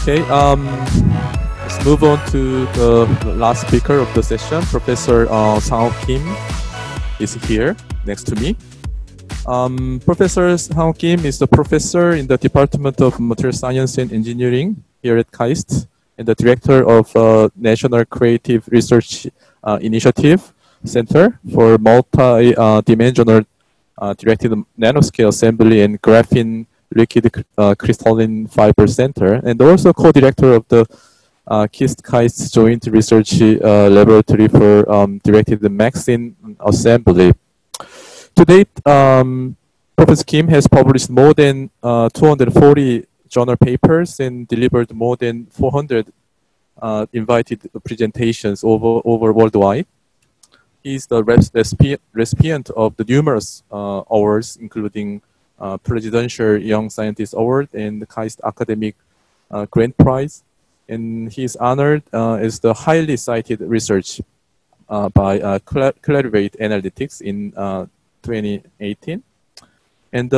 Okay, let's move on to the last speaker of the session. Professor Sang Ouk Kim is here next to me. Professor Sang Ouk Kim is the professor in the Department of Material Science and Engineering here at KAIST and the director of National Creative Research Initiative Center for Multi-Dimensional Directed Nanoscale Assembly and Graphene Liquid Crystalline Fiber Center, and also co-director of the KAIST Joint Research Laboratory for Directed Maxine Assembly. To date, Professor Kim has published more than 240 journal papers and delivered more than 400 invited presentations over worldwide. He is the recipient of the numerous awards, including Presidential Young Scientist Award and the KAIST Academic Grant Prize. And he is honored as the highly cited research by Clarivate Analytics in 2018. And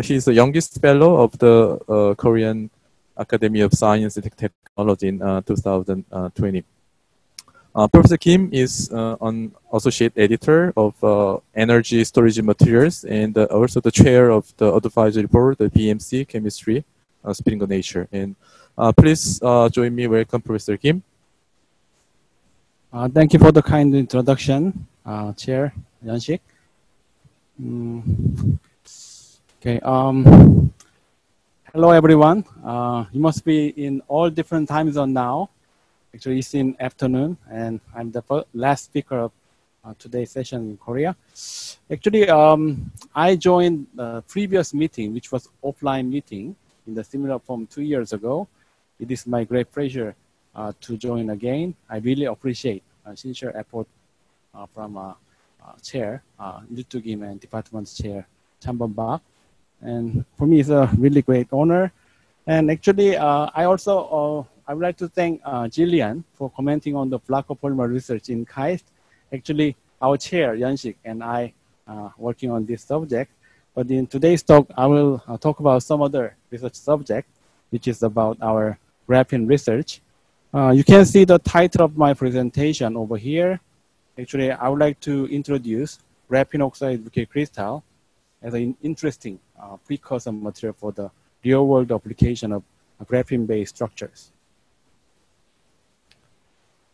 he is the youngest fellow of the Korean Academy of Science and Technology in 2020. Professor Kim is an associate editor of energy storage materials and also the chair of the advisory board, the DMSE chemistry, Spinning of Nature. And please join me. Welcome, Professor Kim. Thank you for the kind introduction, Chair Yanshik. Okay. Hello, everyone. You must be in all different time zones now. Actually, it's in afternoon, and I'm the last speaker of today's session in Korea. Actually, I joined the previous meeting, which was offline meeting in the similar form 2 years ago. It is my great pleasure to join again. I really appreciate sincere effort from Chair Lee Kim and Department Chair Seungbum. And for me, it's a really great honor. And actually, I also I would like to thank Jillian for commenting on the polymer research in KAIST. Actually, our chair, Yanshik, and I working on this subject. But in today's talk, I will talk about some other research subject, which is about our graphene research. You can see the title of my presentation over here. Actually, I would like to introduce graphene oxide liquid crystal as an interesting precursor material for the real-world application of graphene-based structures.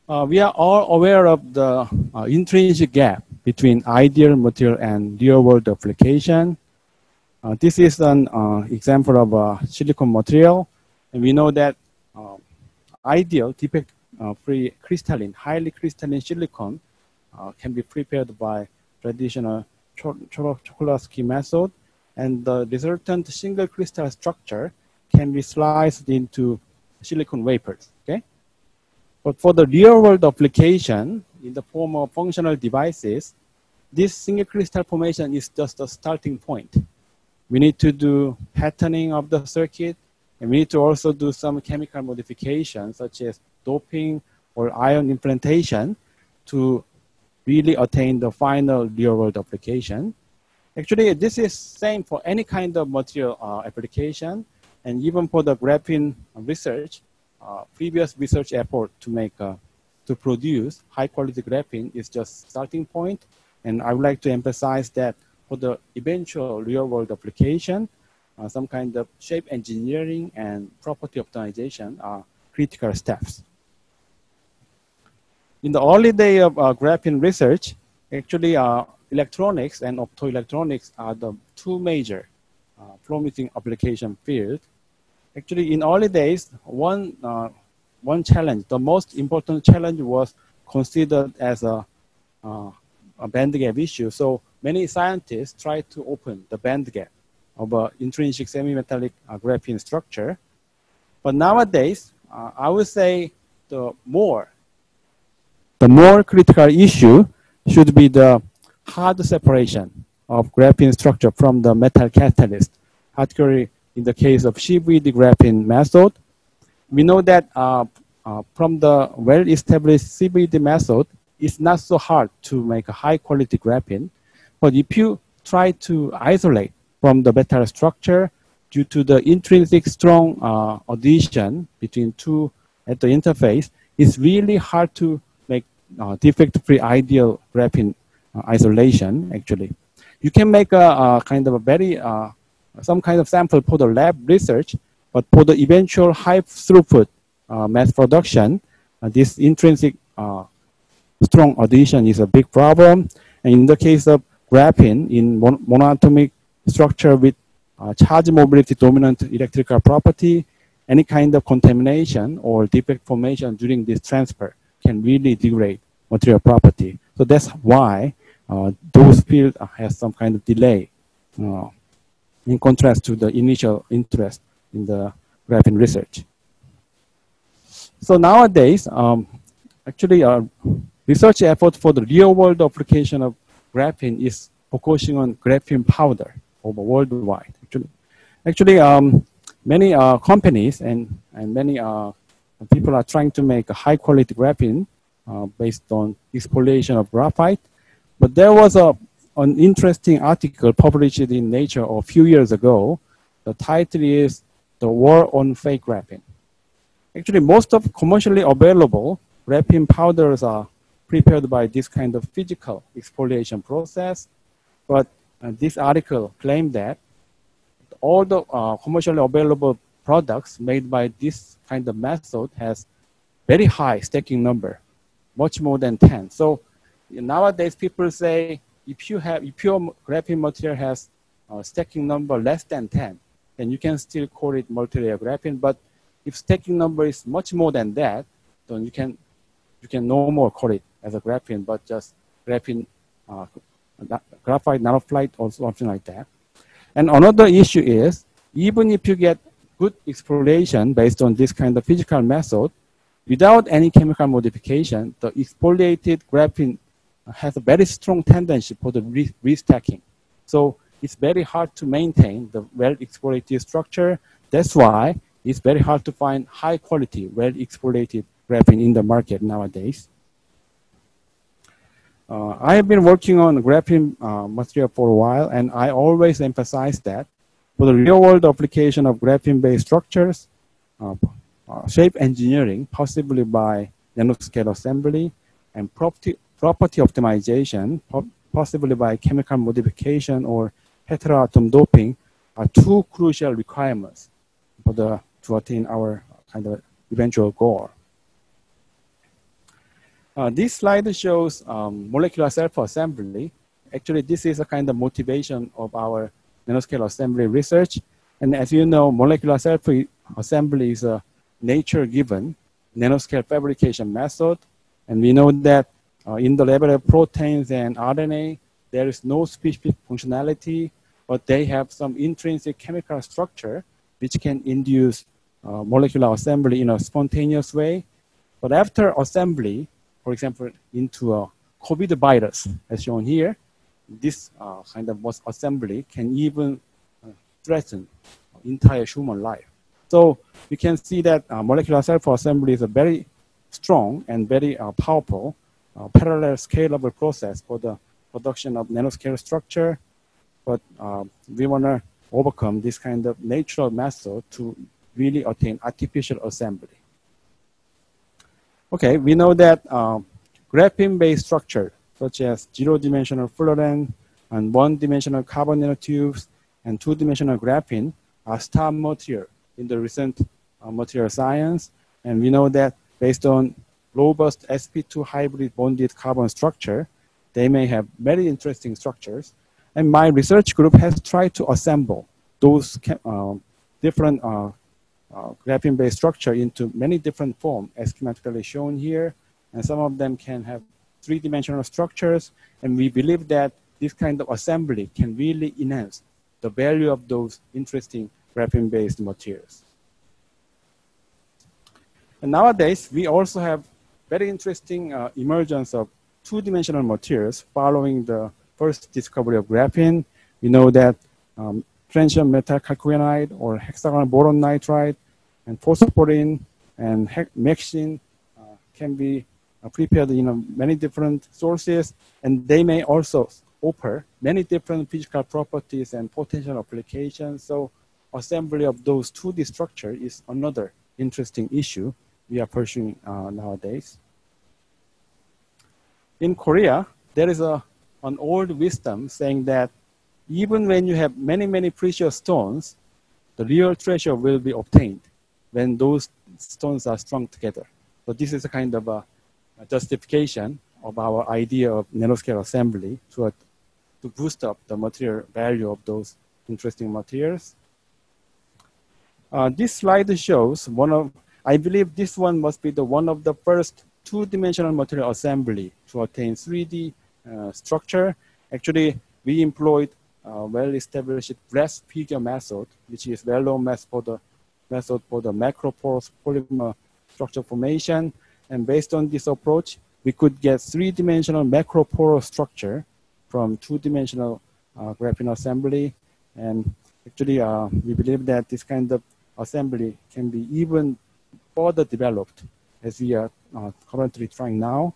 We are all aware of the intrinsic gap between ideal material and real-world application. This is an example of a silicon material, and we know that ideal defect-free crystalline, highly crystalline silicon can be prepared by traditional Choklovsky method, and the resultant single crystal structure can be sliced into silicon wafers. Okay. But for the real-world application in the form of functional devices, this single crystal formation is just a starting point. We need to do patterning of the circuit, and we need to also do some chemical modification, such as doping or ion implantation, to really attain the final real-world application. Actually, this is same for any kind of material application, and even for the graphene research. Previous research effort to produce high quality graphene is just starting point. And I would like to emphasize that for the eventual real world application, some kind of shape engineering and property optimization are critical steps. In the early day of graphene research, actually electronics and optoelectronics are the two major promising application fields. Actually, in early days, one challenge, the most important challenge was considered as a band gap issue. So many scientists tried to open the band gap of an intrinsic semi-metallic graphene structure. But nowadays, I would say the more critical issue should be the hard separation of graphene structure from the metal catalyst, particularly in the case of CVD graphene method. We know that from the well-established CVD method, it's not so hard to make a high-quality graphene. But if you try to isolate from the metal structure due to the intrinsic strong adhesion between two at the interface, it's really hard to make defect-free ideal graphene isolation, actually. You can make a kind of a very, some kind of sample for the lab research, but for the eventual high throughput mass production, this intrinsic strong adhesion is a big problem. And in the case of graphene, in monoatomic structure with charge mobility dominant electrical property, any kind of contamination or defect formation during this transfer can really degrade material property. So that's why those fields has some kind of delay in contrast to the initial interest in the graphene research. So nowadays, actually, research effort for the real-world application of graphene is focusing on graphene powder over worldwide. Actually, many companies and many people are trying to make a high-quality graphene based on exfoliation of graphite. But there was an interesting article published in Nature a few years ago. The title is "The War on Fake Graphene." Actually, most of commercially available graphene powders are prepared by this kind of physical exfoliation process. But this article claimed that all the commercially available products made by this kind of method has very high stacking number, much more than 10. So nowadays people say if your graphene material has a stacking number less than 10, then you can still call it multi-layer graphene. But if stacking number is much more than that, then you can no more call it as a graphene, but just graphene, graphite nanoflight or something like that. And another issue is, even if you get good exfoliation based on this kind of physical method, without any chemical modification, the exfoliated graphene has a very strong tendency for the restacking. So it's very hard to maintain the well-exfoliated structure. That's why it's very hard to find high quality, well-exfoliated graphene in the market nowadays. I have been working on graphene material for a while, and I always emphasize that for the real-world application of graphene-based structures, shape engineering, possibly by nanoscale assembly, and property optimization, possibly by chemical modification or heteroatom doping, are two crucial requirements for to attain our kind of eventual goal. This slide shows molecular self-assembly. Actually, this is a kind of motivation of our nanoscale assembly research. And as you know, molecular self-assembly is a nature-given nanoscale fabrication method. And we know that in the level of proteins and RNA, there is no specific functionality, but they have some intrinsic chemical structure which can induce molecular assembly in a spontaneous way. But after assembly, for example, into a COVID virus, as shown here, this kind of assembly can even threaten entire human life. So we can see that molecular self-assembly is a very strong and very powerful parallel scalable process for the production of nanoscale structure. But we want to overcome this kind of natural method to really attain artificial assembly. Okay, we know that graphene-based structure, such as zero-dimensional fluorine and one-dimensional carbon nanotubes and two-dimensional graphene, are star material in the recent material science. And we know that based on robust sp2 hybrid bonded carbon structure, they may have very interesting structures. And my research group has tried to assemble those different graphene-based structure into many different forms, as schematically shown here. And some of them can have three-dimensional structures. And we believe that this kind of assembly can really enhance the value of those interesting graphene-based materials. And nowadays, we also have very interesting emergence of two-dimensional materials following the first discovery of graphene. We know that francium metal calcoenide or hexagonal boron nitride and phosphorin and mexin can be prepared in many different sources, and they may also offer many different physical properties and potential applications. So assembly of those 2D structure is another interesting issue we are pursuing nowadays. In Korea, there is an old wisdom saying that even when you have many, many precious stones, the real treasure will be obtained when those stones are strung together. So this is a kind of a justification of our idea of nanoscale assembly to boost up the material value of those interesting materials. This slide shows I believe this one must be one of the first two-dimensional material assembly to attain 3D structure. Actually, we employed well-established glass figure method, which is well-known method for the macroporous polymer structure formation. And based on this approach, we could get three-dimensional macroporous structure from two-dimensional graphene assembly. And actually, we believe that this kind of assembly can be even further developed as we are currently trying now.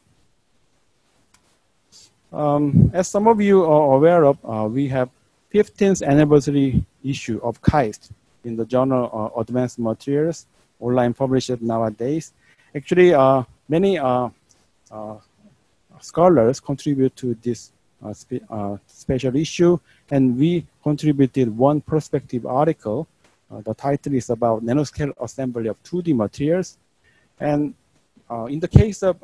As some of you are aware of, we have 15th anniversary issue of KAIST in the journal Advanced Materials, online published nowadays. Actually, many scholars contribute to this special issue, and we contributed one perspective article. The title is about nanoscale assembly of 2D materials. And in the case of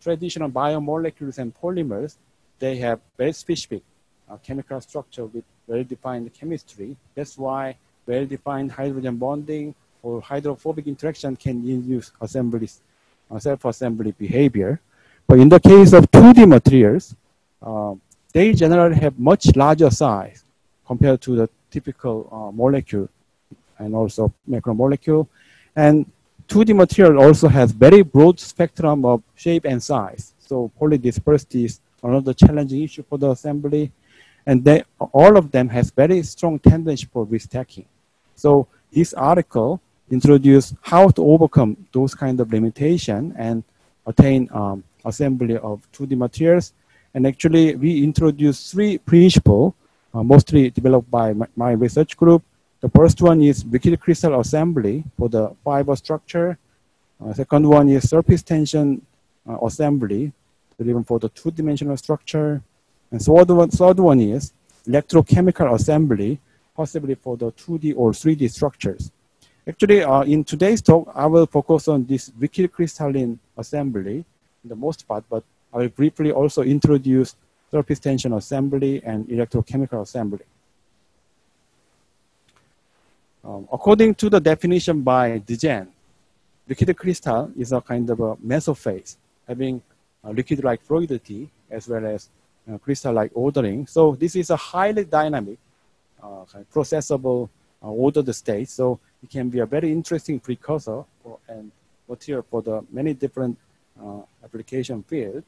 traditional biomolecules and polymers, they have very specific chemical structure with well-defined chemistry. That's why well-defined hydrogen bonding or hydrophobic interaction can induce assemblies, self-assembly behavior. But in the case of 2D materials, they generally have much larger size compared to the typical molecule and also macromolecule. And 2D material also has very broad spectrum of shape and size. So polydispersity is another challenging issue for the assembly. And all of them has very strong tendency for restacking. So this article introduced how to overcome those kind of limitation and attain assembly of 2D materials. And actually, we introduced 3 principles, mostly developed by my research group. The first one is liquid crystal assembly for the fiber structure. Second one is surface tension assembly, driven for the two-dimensional structure. And third one is electrochemical assembly, possibly for the 2D or 3D structures. Actually, in today's talk, I will focus on this liquid crystalline assembly in the most part, but I will briefly also introduce surface tension assembly and electrochemical assembly. According to the definition by Dejean, liquid crystal is a kind of a mesophase, having liquid-like fluidity as well as crystal-like ordering. So this is a highly dynamic, processable ordered state. So it can be a very interesting precursor and material for the many different application fields.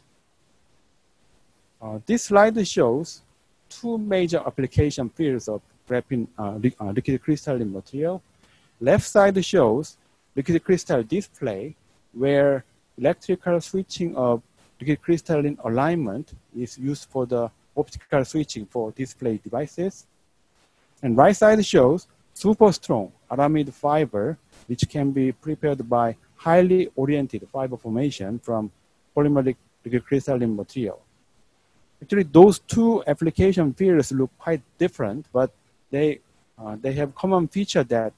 This slide shows 2 major application fields of graphene liquid crystalline material. Left side shows liquid crystal display, where electrical switching of liquid crystalline alignment is used for the optical switching for display devices. And right side shows super strong aramid fiber, which can be prepared by highly oriented fiber formation from polymer liquid crystalline material. Actually, those 2 application fields look quite different, but they have common feature that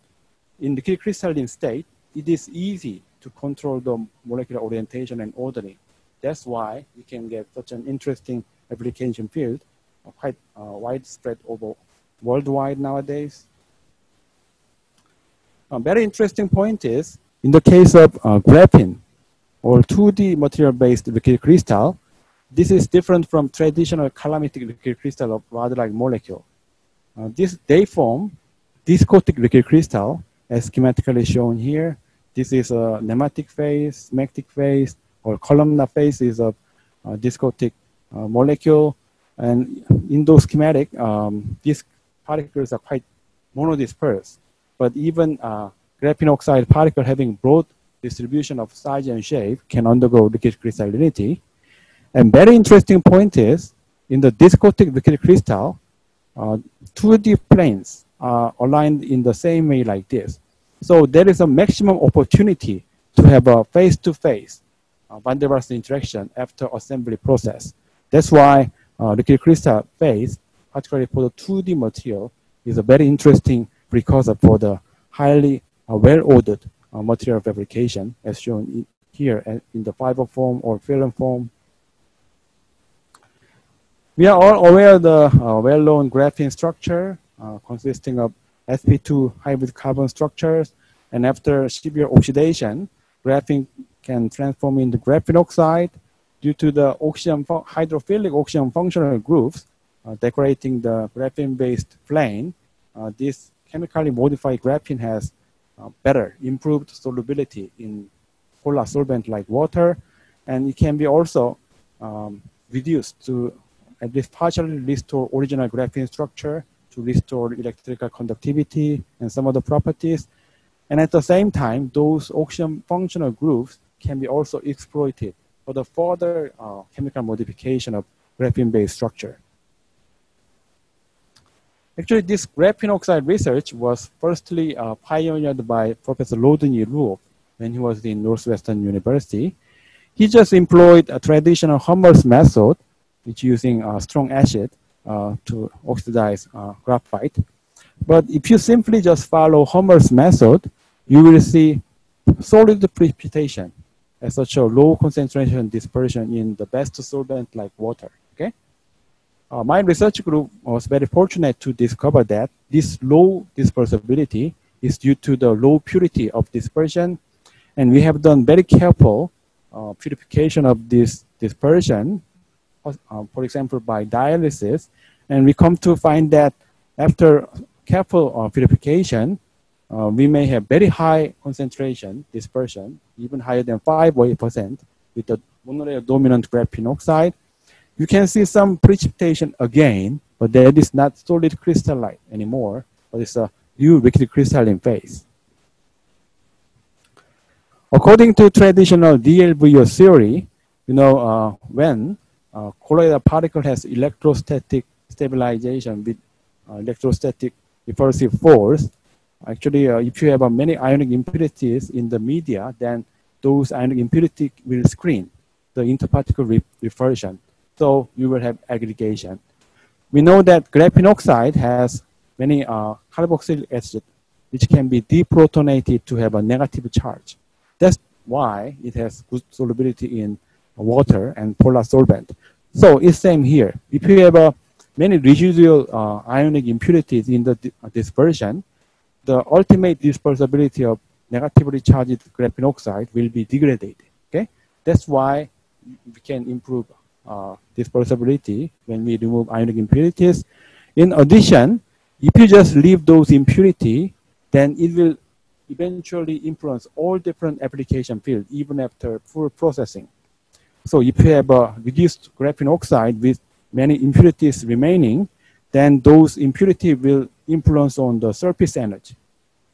in liquid crystalline state, it is easy to control the molecular orientation and ordering. That's why we can get such an interesting application field, quite widespread over worldwide nowadays. A very interesting point is, in the case of graphene or 2D material-based liquid crystal, this is different from traditional calamitic liquid crystal of rod-like molecule. They form discotic liquid crystal, as schematically shown here. This is a nematic phase, smectic phase, or columnar phase is a discotic molecule. And in those schematic, these particles are quite monodispersed. But even graphene oxide particle having broad distribution of size and shape can undergo liquid crystallinity. And very interesting point is, in the discotic liquid crystal, 2D planes are aligned in the same way like this. So there is a maximum opportunity to have a face-to-face van der Waals interaction after assembly process. That's why liquid crystal phase, particularly for the 2D material, is a very interesting precursor for the highly well-ordered material fabrication, as shown here in the fiber form or film form. We are all aware of the well-known graphene structure consisting of sp2 hybrid carbon structures, and after severe oxidation, graphene can transform into graphene oxide due to the hydrophilic oxygen functional groups decorating the graphene-based plane. This chemically modified graphene has better improved solubility in polar solvent like water, and it can be also reduced to at least partially restore original graphene structure to restore electrical conductivity and some other properties. And at the same time, those oxygen functional groups can be also exploited for the further chemical modification of graphene-based structure. Actually, this graphene oxide research was firstly pioneered by Professor Rodney Ruoff when he was in Northwestern University. He just employed a traditional Hummer's method, which using strong acid to oxidize graphite. But if you simply just follow Hummer's method, you will see solid precipitation at such a low concentration dispersion in the best solvent like water. Okay. My research group was very fortunate to discover that this low dispersibility is due to the low purity of dispersion, and we have done very careful purification of this dispersion, for example, by dialysis, and we come to find that after careful purification, we may have very high concentration dispersion, even higher than 5 or 8% with the monolayer dominant graphene oxide. You can see some precipitation again, but that is not solid crystalline anymore, but it's a new liquid crystalline phase. According to traditional DLVO theory, you know, when colloidal particle has electrostatic stabilization with electrostatic repulsive force, actually, if you have many ionic impurities in the media, then those ionic impurities will screen the interparticle repulsion. So you will have aggregation. We know that graphene oxide has many carboxylic acid, which can be deprotonated to have a negative charge. That's why it has good solubility in water and polar solvent. So it's same here. If you have many residual ionic impurities in the dispersion, the ultimate dispersibility of negatively charged graphene oxide will be degraded. Okay, that's why we can improve dispersibility when we remove ionic impurities. In addition, if you just leave those impurities, then it will eventually influence all different application fields even after full processing. So if you have a reduced graphene oxide with many impurities remaining, then those impurities will influence on the surface energy.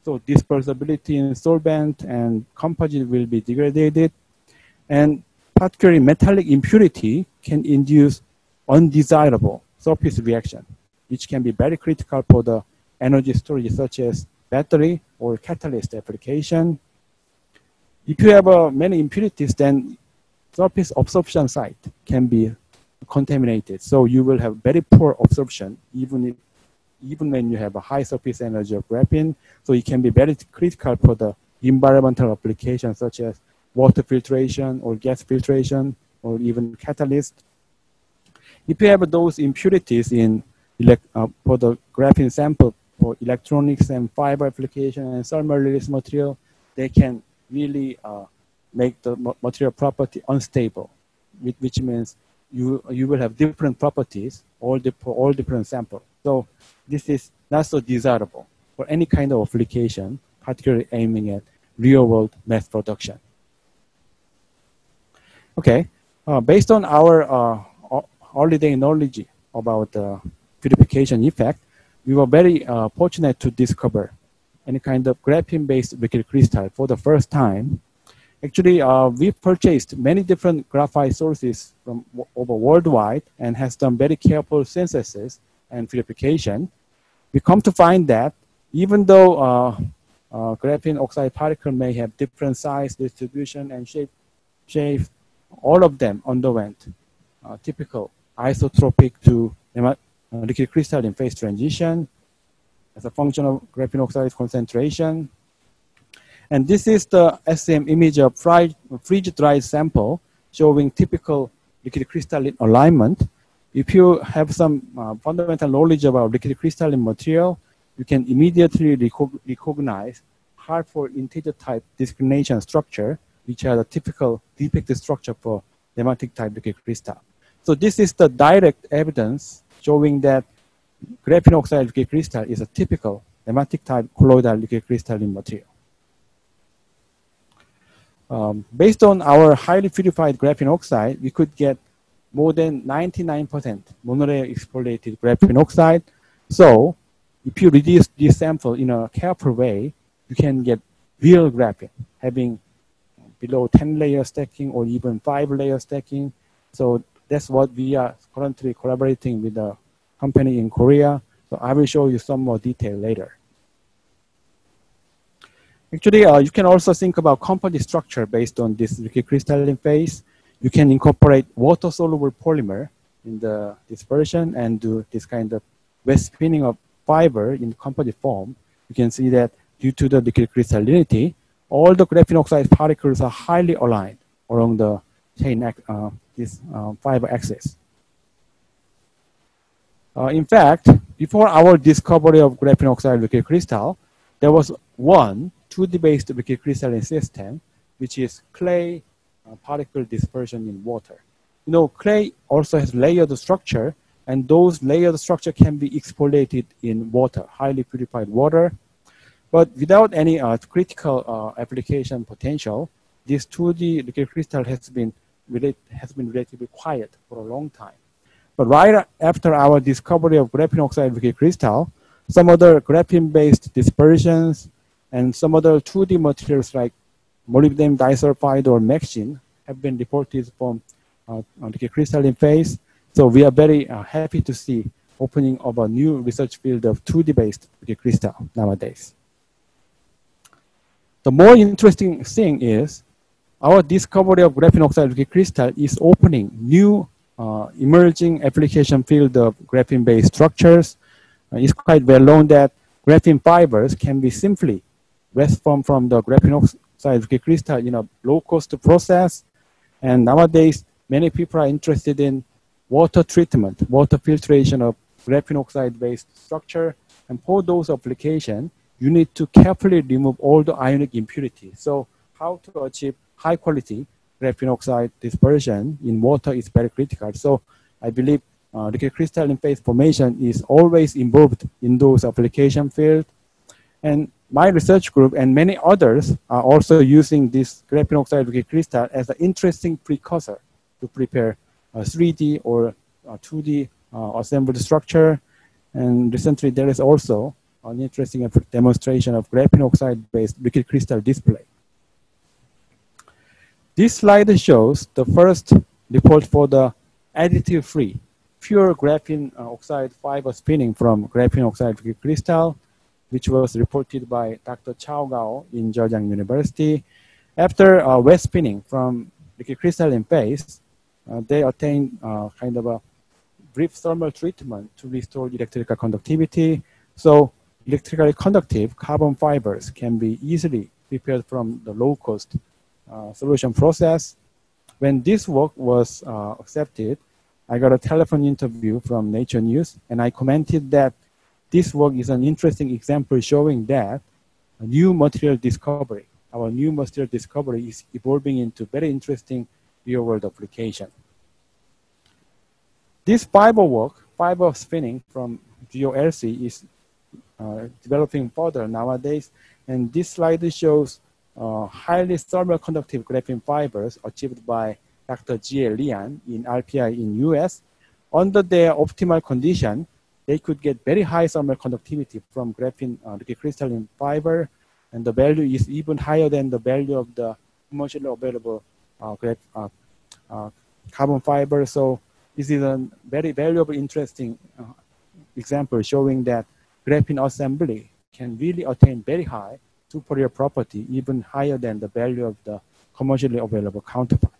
So dispersibility in solvent and composite will be degraded, and particularly metallic impurity can induce undesirable surface reaction, which can be very critical for the energy storage such as battery or catalyst application. If you have many impurities, then surface absorption site can be contaminated. So you will have very poor absorption even when you have a high surface energy of graphene. So it can be very critical for the environmental applications such as water filtration or gas filtration or even catalyst. If you have those impurities in for the graphene sample for electronics and fiber application and thermal release material, they can really make the material property unstable, which means you will have different properties for all different samples. So this is not so desirable for any kind of application, particularly aiming at real-world mass production. Okay, based on our early day knowledge about purification effect, we were very fortunate to discover any kind of graphene-based liquid crystal for the first time. Actually, we purchased many different graphite sources from over worldwide and has done very careful synthesis and purification. we come to find that even though graphene oxide particle may have different size, distribution, and shape, all of them underwent typical isotropic to liquid crystalline phase transition as a function of graphene oxide concentration. And this is the SEM image of freeze-dried sample showing typical liquid crystalline alignment. If you have some fundamental knowledge about liquid crystalline material, you can immediately recognize Hartford integer type discrimination structure, which are the typical defective structure for nematic type liquid crystal. So this is the direct evidence showing that graphene oxide liquid crystal is a typical nematic type colloidal liquid crystalline material. Based on our highly purified graphene oxide, we could get more than 99% monolayer exfoliated graphene oxide. So if you reduce this sample in a careful way, you can get real graphene having below 10 layer stacking or even 5 layer stacking. So that's what we are currently collaborating with a company in Korea. So I will show you some more detail later. Actually, you can also think about composite structure based on this liquid crystalline phase. You can incorporate water-soluble polymer in the dispersion and do this kind of wet spinning of fiber in composite form. You can see that due to the liquid crystallinity, all the graphene oxide particles are highly aligned along the chain, fiber axis. In fact, before our discovery of graphene oxide liquid crystal, there was one 2D-based liquid crystalline system, which is clay particle dispersion in water. You know, clay also has layered structure, and those layered structure can be exfoliated in water, highly purified water. But without any critical application potential, this 2D liquid crystal has been relatively quiet for a long time. But right after our discovery of graphene oxide liquid crystal, some other graphene-based dispersions and some other 2D materials like molybdenum disulfide or Maxine have been reported from liquid crystalline phase. So we are very happy to see opening of a new research field of 2D-based liquid crystal nowadays. The more interesting thing is our discovery of graphene oxide liquid crystal is opening new emerging application field of graphene-based structures. It's quite well known that graphene fibers can be simply wet formed from the graphene oxide liquid crystal in a low-cost process. And nowadays, many people are interested in water treatment, water filtration of graphene oxide-based structure. And for those applications, you need to carefully remove all the ionic impurities. So how to achieve high-quality graphene oxide dispersion in water is very critical. So I believe liquid crystalline phase formation is always involved in those application fields. And my research group and many others are also using this graphene oxide liquid crystal as an interesting precursor to prepare a 3D or a 2D assembled structure. And recently there is also an interesting demonstration of graphene oxide-based liquid crystal display. This slide shows the first report for the additive-free pure graphene oxide fiber spinning from graphene oxide liquid crystal, which was reported by Dr. Chao Gao in Zhejiang University. After wet spinning from liquid crystalline phase, they attained kind of a brief thermal treatment to restore electrical conductivity. So electrically conductive carbon fibers can be easily prepared from the low-cost solution process. When this work was accepted, I got a telephone interview from Nature News, and I commented that this work is an interesting example showing that a new material discovery, our new material discovery is evolving into very interesting real-world application. This fiber work, fiber spinning from GOLC is developing further nowadays, and this slide shows highly thermal conductive graphene fibers achieved by Dr. Jie Lian in RPI in US. Under their optimal condition, they could get very high thermal conductivity from graphene liquid crystalline fiber, and the value is even higher than the value of the commercially available carbon fiber. So this is a very valuable, interesting example showing that graphene assembly can really attain very high superior property, even higher than the value of the commercially available counterpart.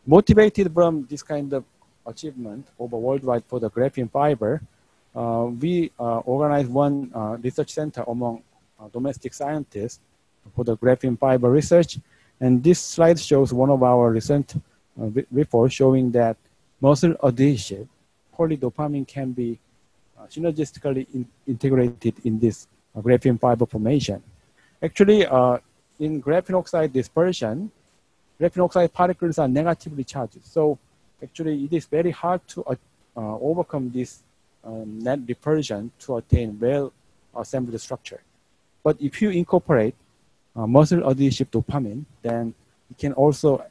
Motivated from this kind of achievement over worldwide for the graphene fiber, we organized one research center among domestic scientists for the graphene fiber research. And this slide shows one of our recent reports showing that Mussel adhesive polydopamine can be synergistically integrated in this graphene fiber formation. Actually, in graphene oxide dispersion, graphene oxide particles are negatively charged. So actually, it is very hard to overcome this net dispersion to attain well-assembled structure. But if you incorporate Mussel adhesive dopamine, then it can also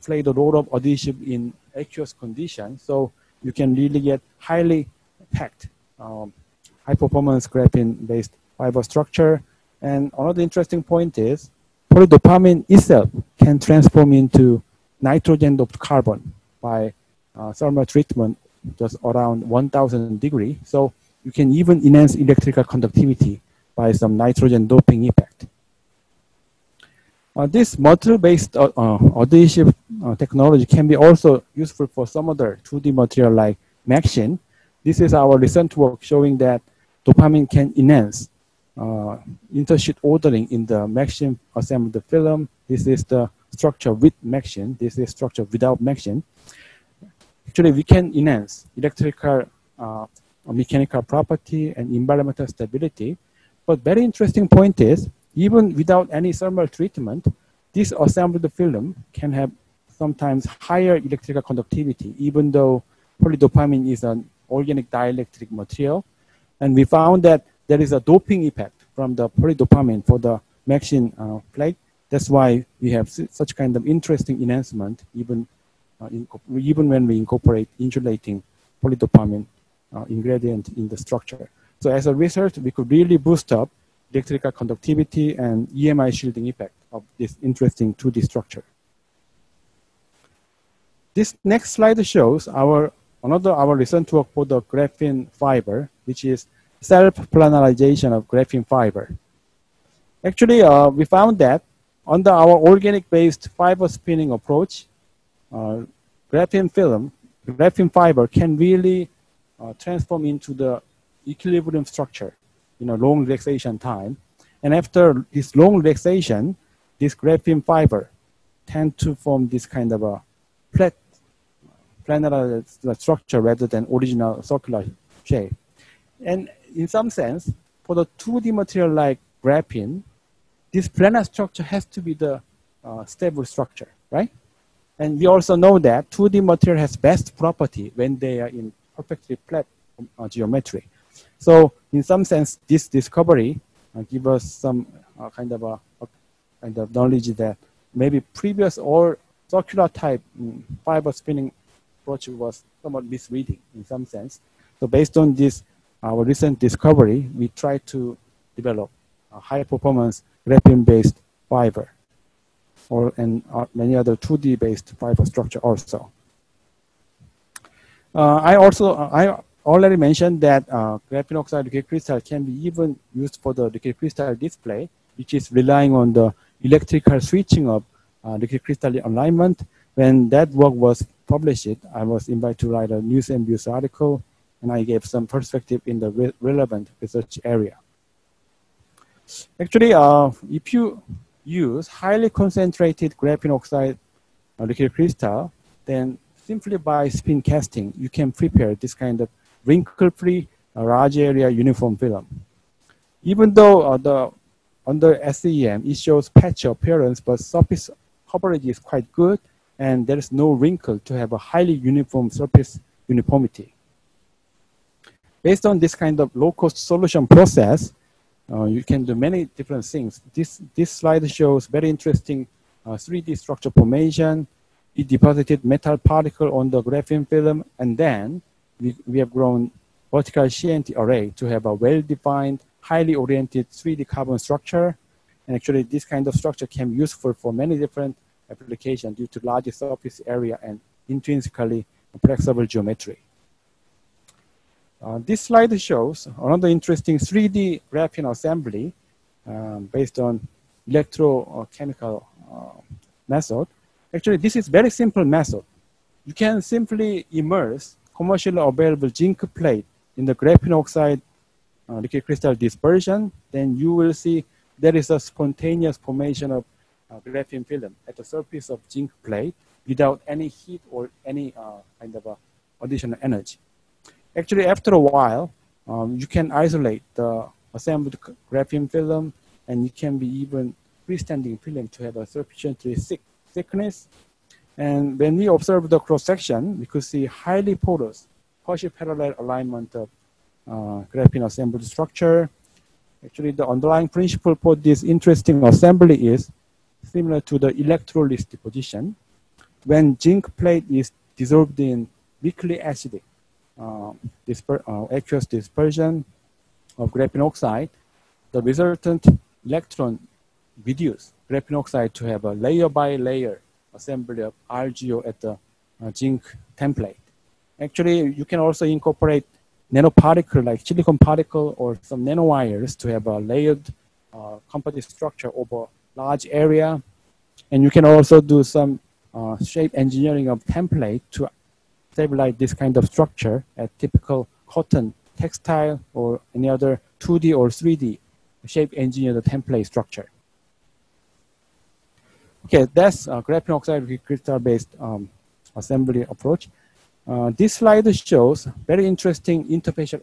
play the role of adhesive in aqueous conditions. So you can really get highly packed, high-performance graphene-based fiber structure. And another interesting point is polydopamine itself can transform into nitrogen-doped carbon by thermal treatment just around 1000 degrees. So you can even enhance electrical conductivity by some nitrogen doping effect. This module-based adhesive technology can be also useful for some other 2D material like Maxine. This is our recent work showing that dopamine can enhance intersheet ordering in the Maxine assembled film. This is the structure with Maxine. This is structure without Maxine. Actually, we can enhance electrical mechanical property and environmental stability. But very interesting point is, even without any thermal treatment, this assembled film can have sometimes higher electrical conductivity, even though polydopamine is an organic dielectric material. And we found that there is a doping effect from the polydopamine for the Maxine plate. That's why we have such kind of interesting enhancement, even when we incorporate insulating polydopamine ingredient in the structure. So as a research, we could really boost up electrical conductivity and EMI shielding effect of this interesting 2D structure. This next slide shows our recent work for the graphene fiber, which is self-planarization of graphene fiber. Actually, we found that under our organic-based fiber spinning approach, graphene fiber can really transform into the equilibrium structure in a long relaxation time. And after this long relaxation, this graphene fiber tend to form this kind of a flat planar structure rather than original circular shape. And in some sense, for the 2D material like graphene, this planar structure has to be the stable structure, right? And we also know that 2D material has best property when they are in perfectly flat geometry. So in some sense, this discovery gives us some kind of knowledge that maybe previous or circular type fiber spinning approach was somewhat misleading in some sense. So based on this, our recent discovery, we try to develop a high performance graphene-based fiber and many other 2D based fiber structure also. I already mentioned that graphene oxide liquid crystal can be even used for the liquid crystal display, which is relying on the electrical switching of liquid crystal alignment. When that work was published, I was invited to write a news and views article, and I gave some perspective in the relevant research area. Actually, if you use highly concentrated graphene oxide liquid crystal, then simply by spin casting, you can prepare this kind of wrinkle-free, large area uniform film. Even though under SEM, it shows patchy appearance, but surface coverage is quite good, and there is no wrinkle to have a highly uniform surface uniformity. Based on this kind of low-cost solution process, you can do many different things. This slide shows very interesting 3D structure formation. We deposited metal particle on the graphene film, and then we have grown vertical CNT array to have a well-defined, highly oriented 3D carbon structure. And actually, this kind of structure can be useful for many different applications due to larger surface area and intrinsically flexible geometry. This slide shows another interesting 3D graphene assembly based on electrochemical method. Actually, this is very simple method. You can simply immerse commercially available zinc plate in the graphene oxide liquid crystal dispersion. Then you will see there is a spontaneous formation of graphene film at the surface of zinc plate without any heat or any kind of additional energy. Actually, after a while, you can isolate the assembled graphene film, and you can be even freestanding film to have a sufficiently thickness. And when we observe the cross-section, we could see highly porous, partial parallel alignment of graphene assembled structure. Actually, the underlying principle for this interesting assembly is similar to the electrolysis deposition. When zinc plate is dissolved in weakly acidic aqueous dispersion of graphene oxide, the resultant electron reduce graphene oxide to have a layer by layer assembly of RGO at the zinc template. Actually, you can also incorporate nanoparticle like silicon particle or some nanowires to have a layered composite structure over large area. And you can also do some shape engineering of template to stabilize this kind of structure at typical cotton, textile, or any other 2D or 3D shape engineer the template structure. Okay, that's graphene oxide crystal-based assembly approach. This slide shows very interesting interfacial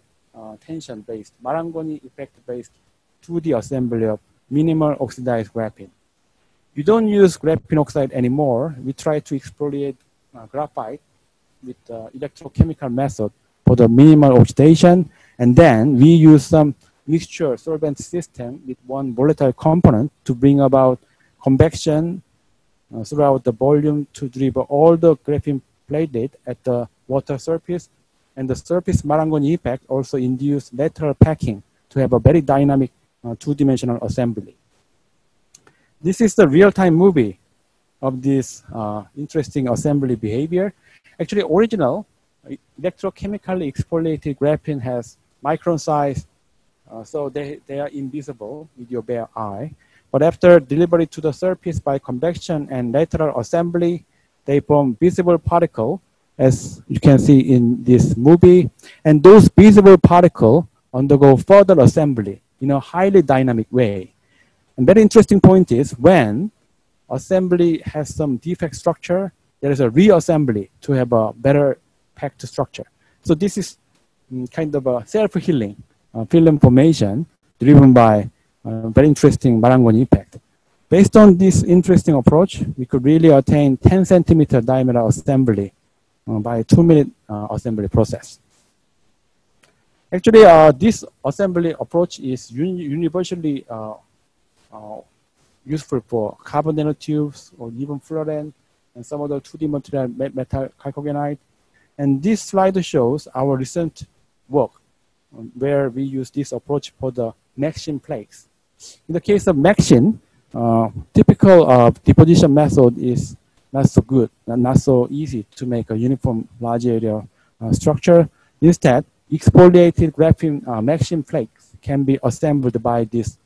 tension-based, Marangoni effect-based 2D assembly of minimal oxidized graphene. We don't use graphene oxide anymore. We try to exfoliate graphite with electrochemical method for the minimal oxidation, and then we use some mixture solvent system with one volatile component to bring about convection throughout the volume to deliver all the graphene platelet at the water surface, and the surface Marangoni effect also induce lateral packing to have a very dynamic two-dimensional assembly. This is the real-time movie of this interesting assembly behavior. Actually, original electrochemically exfoliated graphene has micron size, so they are invisible with your bare eye. But after delivery to the surface by convection and lateral assembly, they form visible particle, as you can see in this movie. And those visible particles undergo further assembly in a highly dynamic way. And very interesting point is when assembly has some defect structure, there is a reassembly to have a better packed structure. So this is kind of a self-healing film formation driven by very interesting Marangoni effect. Based on this interesting approach, we could really attain 10 centimeter diameter assembly by a 2-minute assembly process. Actually, this assembly approach is universally useful for carbon nanotubes or even fluorine and some other 2D material, metal chalcogenide. And this slide shows our recent work where we use this approach for the Maxine plates. In the case of Maxine, typical deposition method is not so good, not so easy to make a uniform large area structure. Instead, exfoliated graphene Maxine flakes can be assembled by this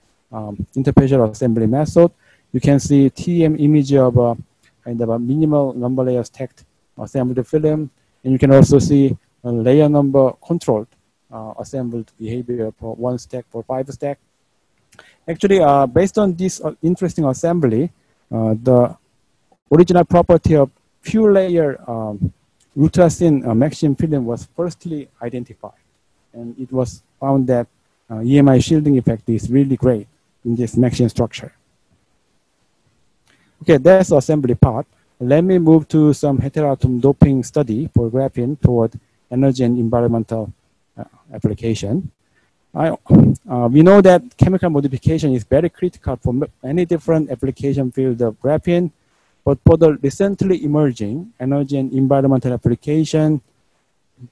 interfacial assembly method. You can see TM image of a kind of a minimal number layer stacked assembled film, and you can also see a layer number controlled assembled behavior for 1 stack for 5 stack. Actually, based on this interesting assembly, the original property of few layer ultra-thin Maxine film was firstly identified, and it was found that EMI shielding effect is really great in this Maxine structure. Okay, that's the assembly part. Let me move to some heteroatom doping study for graphene toward energy and environmental application. We know that chemical modification is very critical for many different application fields of graphene, but for the recently emerging energy and environmental application,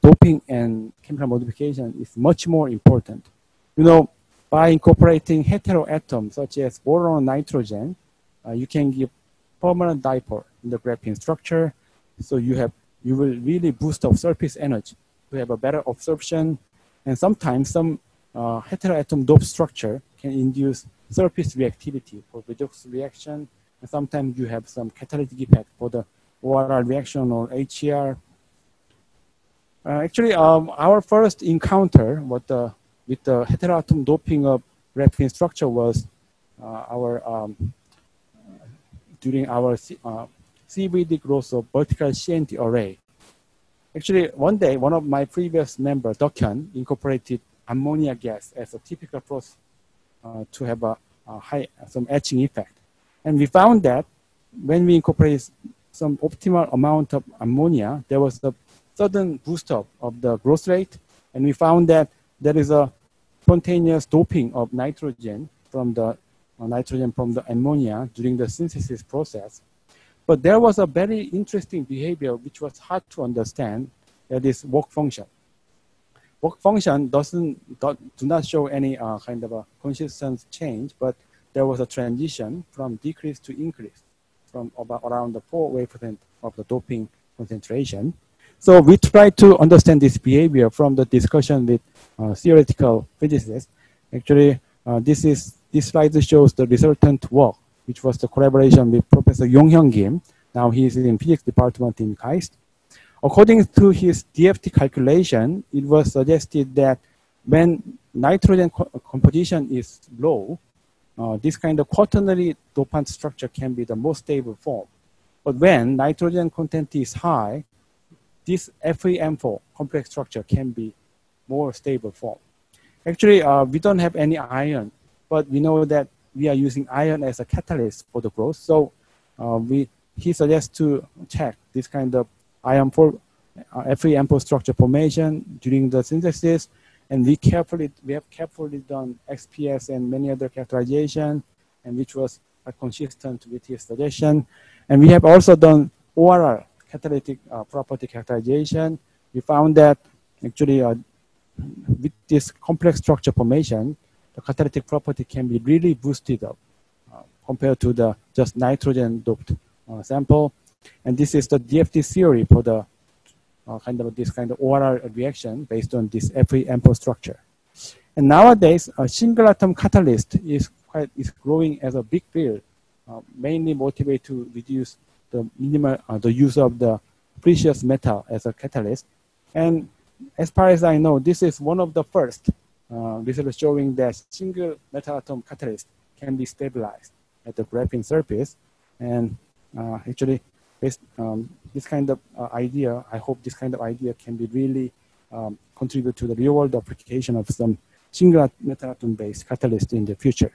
doping and chemical modification is much more important. You know, by incorporating heteroatoms such as boron and nitrogen, you can give permanent dipole in the graphene structure. So you will really boost up surface energy to have a better absorption And sometimes some heteroatom dope structure can induce surface reactivity for redox reaction. And sometimes you have some catalytic effect for the ORR reaction or HER. Actually, our first encounter with the heteroatom doping of graphene structure was during our CVD growth of vertical CNT array. Actually, one day, one of my previous members, Dokhyun, incorporated ammonia gas as a typical process to have some etching effect. And we found that when we incorporate some optimal amount of ammonia, there was a sudden boost up of the growth rate. And we found that there is a spontaneous doping of nitrogen from the ammonia during the synthesis process. But there was a very interesting behavior which was hard to understand, that is work function. Work function do not show any kind of a consistent change, but there was a transition from decrease to increase from about around the 4% of the doping concentration. So we try to understand this behavior from the discussion with theoretical physicists. Actually, this slide shows the resultant work, which was the collaboration with Professor Yong-hyun Kim. Now he is in physics department in KAIST. According to his DFT calculation, it was suggested that when nitrogen composition is low, this kind of quaternary dopant structure can be the most stable form. But when nitrogen content is high, this FeM4 complex structure can be more stable form. Actually, we don't have any iron, but we know that we are using iron as a catalyst for the growth. So he suggests to check this kind of iron-4 FeM4 structure formation during the synthesis. And we have carefully done XPS and many other characterization, and which was consistent with his suggestion. And we have also done ORR catalytic property characterization. We found that actually with this complex structure formation, the catalytic property can be really boosted up compared to the just nitrogen doped sample. And this is the DFT theory for the this kind of ORR reaction based on this FeM4 structure. And nowadays, a single atom catalyst is growing as a big field, mainly motivated to reduce the the use of the precious metal as a catalyst. And as far as I know, this is one of the first research showing that single metal atom catalyst can be stabilized at the graphene surface. And actually, this kind of idea, I hope this kind of idea can be really contribute to the real world application of some single metal atom based catalyst in the future.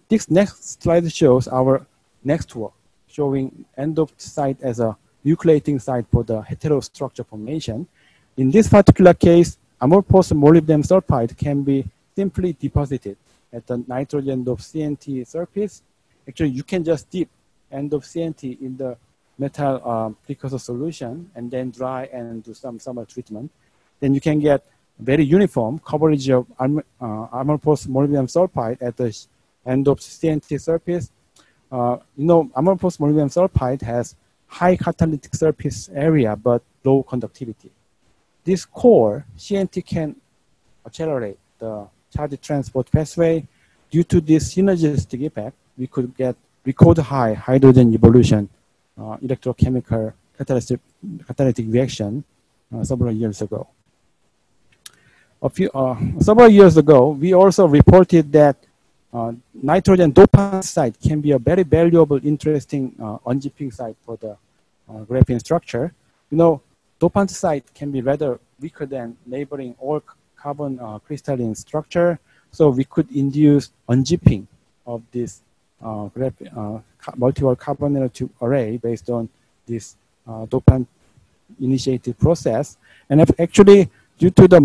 This next slide shows our next work, showing end-doped site as a nucleating site for the heterostructure formation. In this particular case, amorphous molybdenum sulfide can be simply deposited at the nitrogen doped CNT surface. Actually, you can just dip end of CNT in the metal precursor solution and then dry and do some summer treatment. Then you can get very uniform coverage of amorphous molybdenum sulfide at the end of CNT surface. Amorphous molybdenum sulfide has high catalytic surface area but low conductivity. This core CNT can accelerate the charge transport pathway. Due to this synergistic effect, we could get record high hydrogen evolution, electrochemical catalytic reaction several years ago. Several years ago, we also reported that nitrogen dopant site can be a very valuable, interesting unzipping site for the graphene structure. Dopant site can be rather weaker than neighboring all carbon crystalline structure, so we could induce unzipping of this multi-wall carbon nanotube array based on this dopant initiated process. And actually, due to the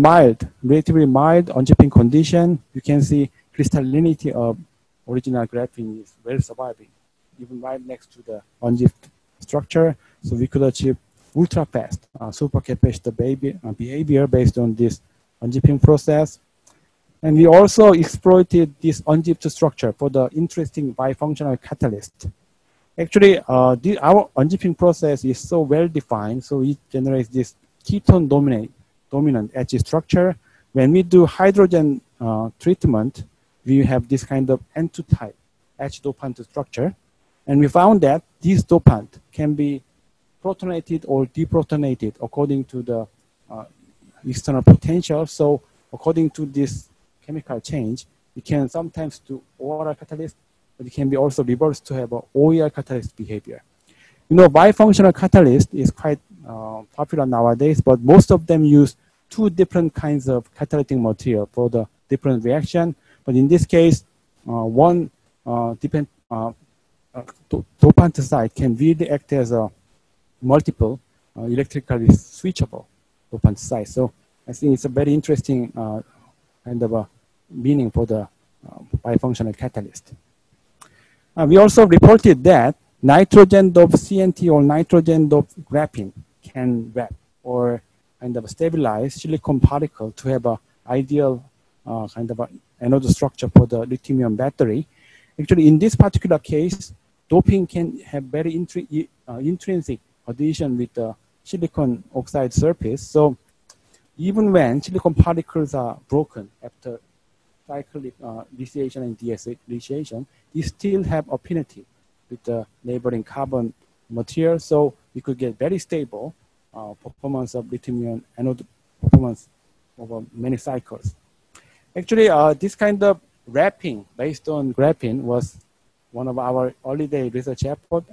relatively mild unzipping condition, you can see crystallinity of original graphene is well surviving, even right next to the unzipped structure. So we could achieve ultra fast supercapacitor behavior based on this unzipping process. And we also exploited this unzipped structure for the interesting bifunctional catalyst. Actually, our unzipping process is so well defined, so it generates this ketone dominate dominant edge structure. When we do hydrogen treatment, we have this kind of N2 type edge dopant structure. And we found that this dopant can be protonated or deprotonated according to the external potential. So according to this chemical change, we can sometimes do OR catalyst, but it can be also reversed to have a OER catalyst behavior. You know, bifunctional catalyst is quite popular nowadays, but most of them use two different kinds of catalytic material for the different reaction. But in this case, one dopant site can really act as a multiple electrically switchable dopant site. So I think it's a very interesting kind of a meaning for the bifunctional catalyst. We also reported that nitrogen doped CNT or nitrogen doped graphene can wrap or kind of stabilize silicon particle to have an ideal kind of a anode structure for the lithium battery. Actually, in this particular case, doping can have very intrinsic adhesion with the silicon oxide surface. So even when silicon particles are broken after cyclic lithiation and deaceration, you still have affinity with the neighboring carbon material. So you could get very stable performance of lithium anode performance over many cycles. Actually, this kind of wrapping based on graphene was one of our early day research effort.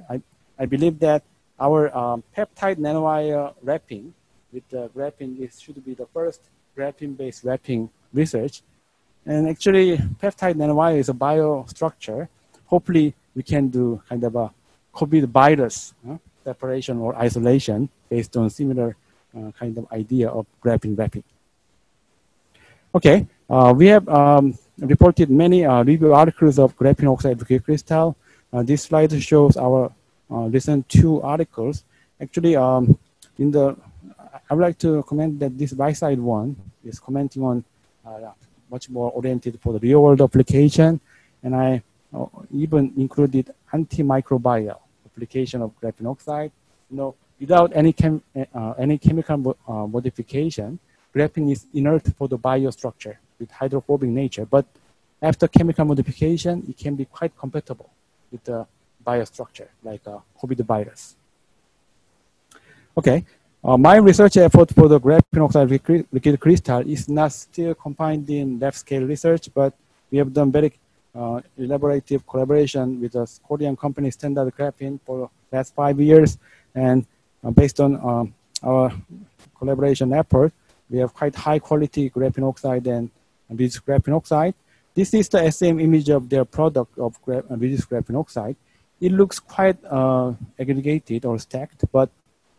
I believe that our peptide nanowire wrapping with the graphene should be the first graphene-based wrapping research. And actually, peptide nanowire is a biostructure. Hopefully, we can do kind of a COVID virus separation or isolation based on similar kind of idea of graphene wrapping. Okay, we have reported many review articles of graphene oxide liquid crystal. This slide shows our recent 2 articles. Actually, I would like to comment that this right side one is commenting on much more oriented for the real world application. And I even included antimicrobial application of graphene oxide. You know, without any chemical modification, graphene is inert for the biostructure with hydrophobic nature. But after chemical modification, it can be quite compatible with the biostructure, like a COVID virus. Okay, my research effort for the graphene oxide liquid crystal is not still confined in lab scale research, but we have done very elaborative collaboration with a Korean company, Standard Graphene, for the last 5 years. And based on our collaboration effort, we have quite high quality graphene oxide and reduced graphene oxide. This is the SM image of their product of reduced graphene oxide. It looks quite aggregated or stacked, but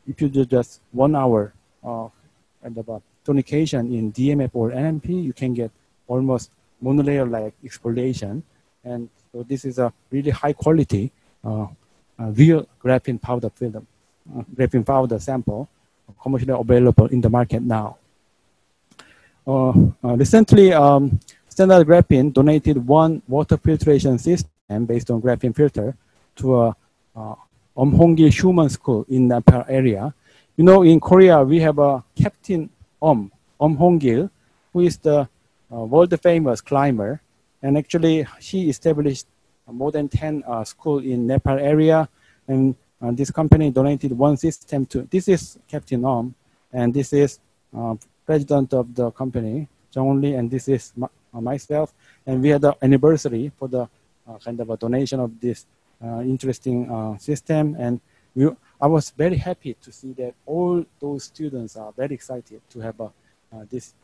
if you do just 1 hour kind of a tonication in DMF or NMP, you can get almost monolayer-like exfoliation. And so this is a really high quality real graphene powder film, graphene powder sample commercially available in the market now. Recently, Standard Graphene donated 1 water filtration system based on graphene filter to a Hongil human school in Nepal area. You know, in Korea, we have a Captain Hongil, who is the world famous climber. And actually, he established more than 10 schools in Nepal area. And this company donated 1 system to, this is Captain and this is president of the company, Jong Lee, and this is myself. And we had the anniversary for the kind of a donation of this interesting system. And I was very happy to see that all those students are very excited to have this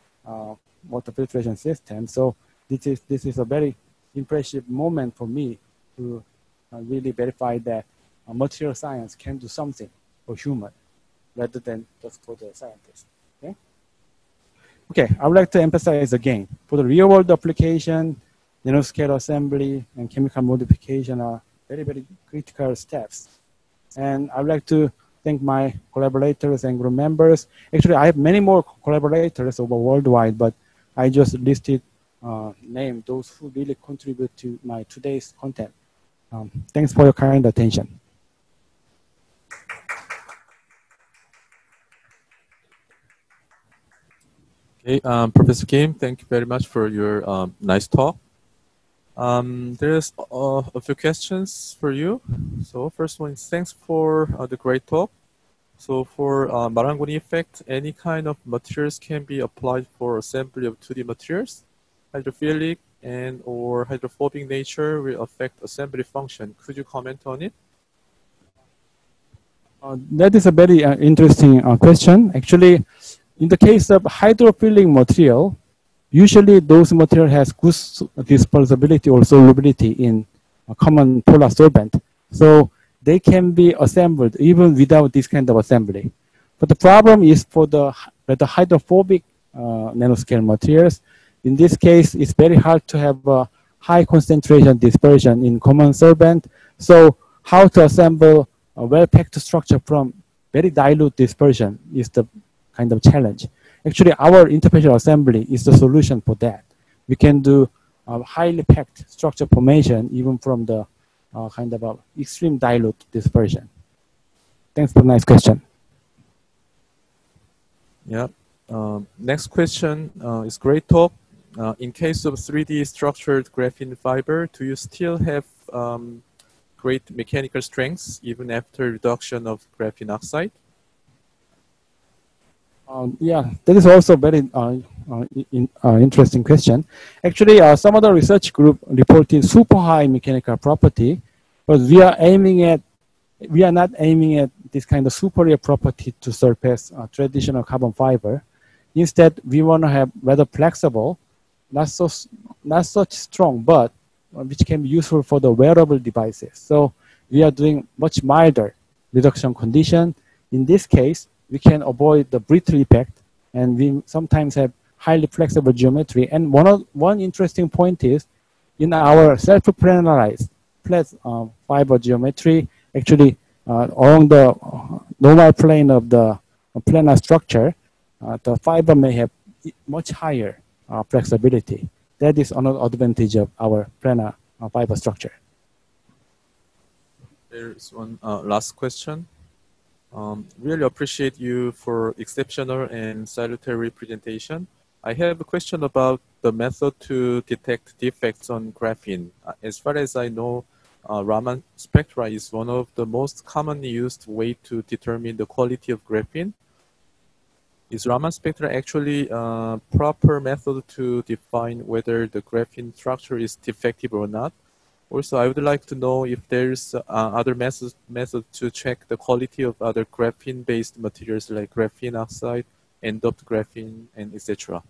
water filtration system. So this is a very impressive moment for me to really verify that material science can do something for human rather than just for the scientists. Okay? Okay, I would like to emphasize again, for the real world application, nanoscale assembly and chemical modification are very, very critical steps. And I would like to thank my collaborators and group members. Actually, I have many more collaborators over worldwide, but I just listed name those who really contribute to my today's content. Thanks for your kind attention. Okay, Professor Kim, thank you very much for your nice talk. There's a few questions for you. So first one is thanks for the great talk. So for Marangoni effect, any kind of materials can be applied for assembly of 2D materials. Hydrophilic and or hydrophobic nature will affect assembly function. Could you comment on it? That is a very interesting question. Actually, in the case of hydrophilic material, usually those material has good dispersibility or solubility in a common polar solvent. So they can be assembled even without this kind of assembly. But the problem is for the hydrophobic nanoscale materials. In this case, it's very hard to have a high concentration dispersion in common solvent. So how to assemble a well-packed structure from very dilute dispersion is the kind of challenge. Actually, our interfacial assembly is the solution for that. We can do highly packed structure formation even from the kind of extreme dilute dispersion. Thanks for the nice question. Yeah. Next question is great talk. In case of 3D structured graphene fiber, do you still have great mechanical strengths even after reduction of graphene oxide? Yeah, that is also very interesting question. Actually, some other research group reported super high mechanical property, but we are not aiming at this kind of superior property to surpass traditional carbon fiber. Instead, we want to have rather flexible, not such strong, but which can be useful for the wearable devices. So we are doing much milder reduction condition. In this case, we can avoid the brittle effect, and we sometimes have highly flexible geometry. And one interesting point is, in our self-planarized flat fiber geometry, actually along the normal plane of the planar structure, the fiber may have much higher flexibility. That is another advantage of our planar fiber structure. There's one last question. Really appreciate you for exceptional and salutary presentation. I have a question about the method to detect defects on graphene. As far as I know, Raman spectra is one of the most commonly used way to determine the quality of graphene. Is Raman spectra actually a proper method to define whether the graphene structure is defective or not? Also, I would like to know if there's other methods to check the quality of other graphene-based materials like graphene oxide, end-doped graphene, and etc.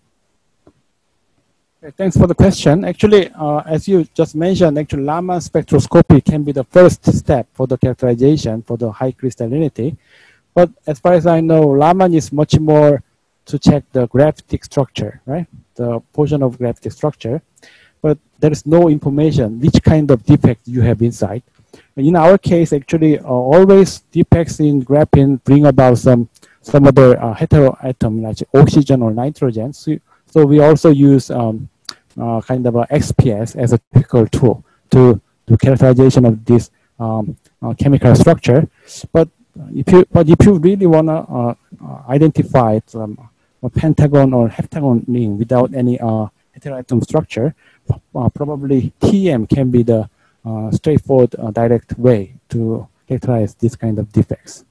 Okay, thanks for the question. Actually, as you just mentioned, actually Raman spectroscopy can be the first step for the characterization for the high crystallinity. But as far as I know, Raman is much more to check the graphitic structure, right? The portion of graphitic structure. But there is no information which kind of defect you have inside. In our case, actually, always defects in graphene bring about some other heteroatom like oxygen or nitrogen. So we also use kind of a XPS as a typical tool to do characterization of this chemical structure. But if you really want to identify a pentagon or heptagon ring without any heteroatom structure, probably TM can be the straightforward, direct way to characterize this kind of defects.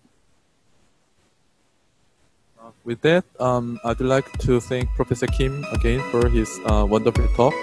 With that, I'd like to thank Professor Kim again for his wonderful talk.